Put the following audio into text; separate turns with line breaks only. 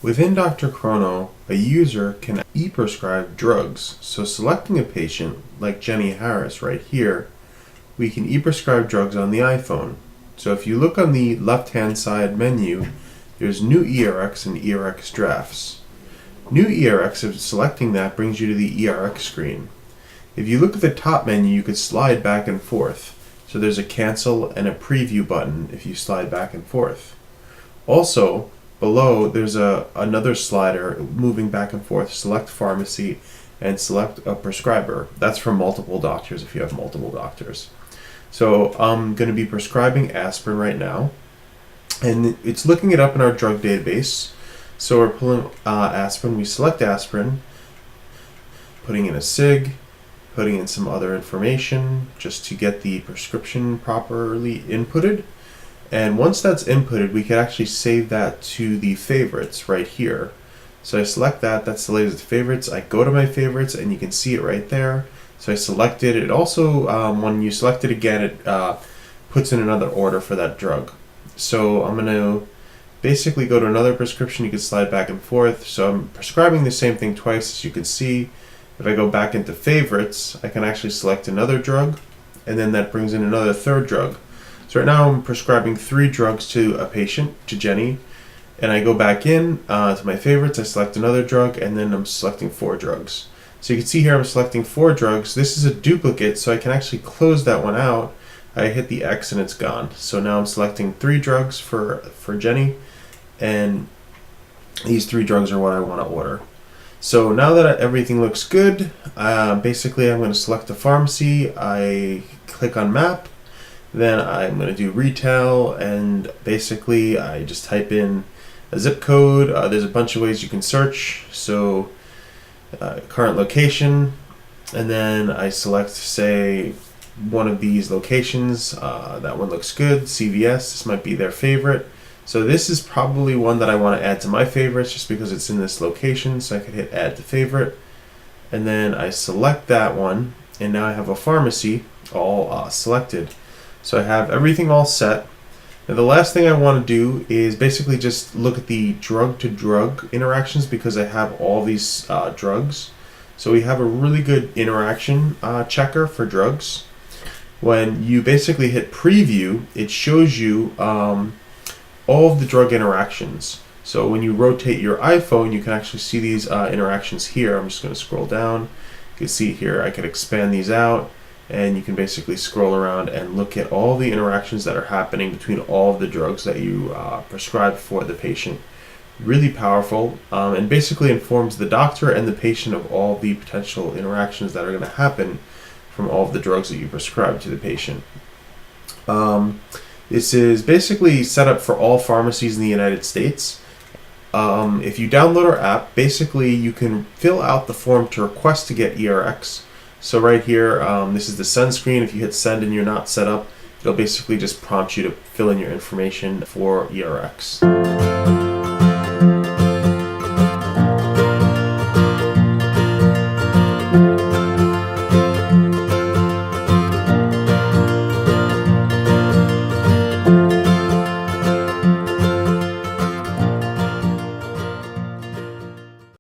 Within Dr. Chrono, a user can e-prescribe drugs. So selecting a patient, like Jenny Harris right here, we can e-prescribe drugs on the iPhone. So if you look on the left-hand side menu, there's New eRx and eRx Drafts. New eRx, if selecting that, brings you to the eRx screen. If you look at the top menu, you could slide back and forth. So there's a cancel and a preview button if you slide back and forth. Also, below, there's another slider moving back and forth. Select pharmacy and select a prescriber. That's for multiple doctors if you have multiple doctors. So I'm going to be prescribing aspirin right now. And it's looking it up in our drug database. So we're pulling aspirin. We select aspirin, putting in a SIG, putting in some other information just to get the prescription properly inputted. And once that's inputted, we can actually save that to the favorites right here. So I select that, that's the latest favorites. I go to my favorites and you can see it right there. So I select it. It also, when you select it again, it puts in another order for that drug. So I'm going to basically go to another prescription. You can slide back and forth. So I'm prescribing the same thing twice, as you can see. If I go back into favorites, I can actually select another drug, and then that brings in another third drug. So right now I'm prescribing 3 drugs to a patient, to Jenny, and I go back in to my favorites, I select another drug, and then I'm selecting 4 drugs. So you can see here I'm selecting 4 drugs. This is a duplicate, so I can actually close that one out. I hit the X and it's gone. So now I'm selecting 3 drugs for Jenny, and these 3 drugs are what I want to order. So now that everything looks good, basically I'm going to select a pharmacy. I click on map, then I'm going to do retail, and basically I just type in a zip code. There's a bunch of ways you can search. So current location, and then I select, say, one of these locations. That one looks good. CVS, this might be their favorite. So this is probably one that I want to add to my favorites just because it's in this location. So I could hit add to favorite, and then I select that one, and now I have a pharmacy all selected. So I have everything all set. Now the last thing I want to do is basically just look at the drug to drug interactions because I have all these drugs. So we have a really good interaction checker for drugs. When you basically hit preview, it shows you all of the drug interactions. So when you rotate your iPhone, you can actually see these interactions here. I'm just going to scroll down. You can see here I can expand these out, and you can basically scroll around and look at all the interactions that are happening between all of the drugs that you prescribe for the patient. Really powerful, and basically informs the doctor and the patient of all the potential interactions that are going to happen from all of the drugs that you prescribe to the patient. This is basically set up for all pharmacies in the United States. If you download our app, basically you can fill out the form to request to get eRx. So right here, this is the send screen. If you hit send and you're not set up, it'll basically just prompt you to fill in your information for eRx.